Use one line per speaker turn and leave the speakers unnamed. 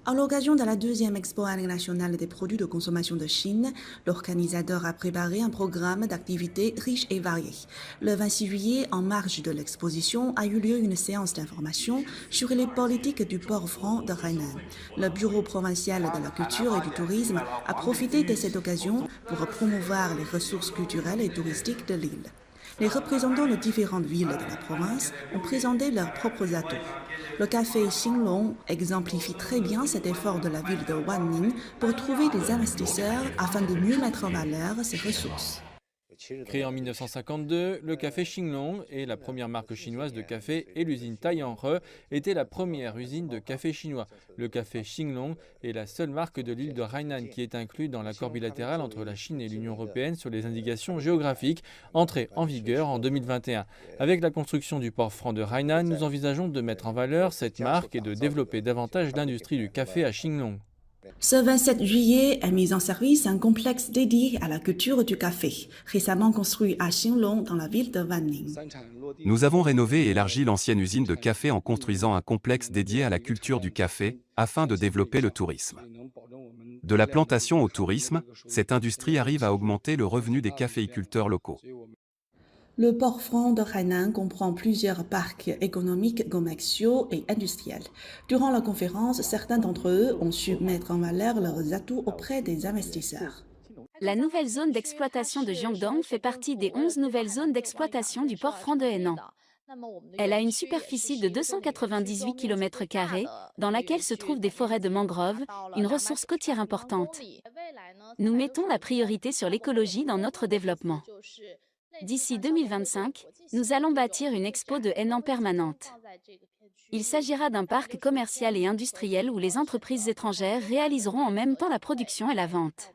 À l'occasion de la deuxième Expo internationale des produits de consommation de Chine, l'organisateur a préparé un programme d'activités riche et varié. Le 26 juillet, en marge de l'exposition, a eu lieu une séance d'information sur les politiques du port franc de Hainan. Le Bureau provincial de la culture et du tourisme a profité de cette occasion pour promouvoir les ressources culturelles et touristiques de l'île. Les représentants de différentes villes de la province ont présenté leurs propres atouts. Le café Xinlong exemplifie très bien cet effort de la ville de Wanning pour trouver des investisseurs afin de mieux mettre en valeur ses ressources.
Créé en 1952, le café Xinlong est la première marque chinoise de café et l'usine Taiyanghe était la première usine de café chinois. Le café Xinlong est la seule marque de l'île de Hainan qui est inclue dans l'accord bilatéral entre la Chine et l'Union européenne sur les indications géographiques, entré en vigueur en 2021. Avec la construction du port franc de Hainan, nous envisageons de mettre en valeur cette marque et de développer davantage l'industrie du café à Xinlong.
Ce 27 juillet est mis en service un complexe dédié à la culture du café, récemment construit à Xinlong dans la ville de Wanning.
Nous avons rénové et élargi l'ancienne usine de café en construisant un complexe dédié à la culture du café, afin de développer le tourisme. De la plantation au tourisme, cette industrie arrive à augmenter le revenu des caféiculteurs locaux.
Le port franc de Hainan comprend plusieurs parcs économiques, commerciaux et industriels. Durant la conférence, certains d'entre eux ont su mettre en valeur leurs atouts auprès des investisseurs.
La nouvelle zone d'exploitation de Jiangdong fait partie des 11 nouvelles zones d'exploitation du port franc de Hainan. Elle a une superficie de 298 km², dans laquelle se trouvent des forêts de mangroves, une ressource côtière importante. Nous mettons la priorité sur l'écologie dans notre développement. D'ici 2025, nous allons bâtir une expo de Hainan permanente. Il s'agira d'un parc commercial et industriel où les entreprises étrangères réaliseront en même temps la production et la vente.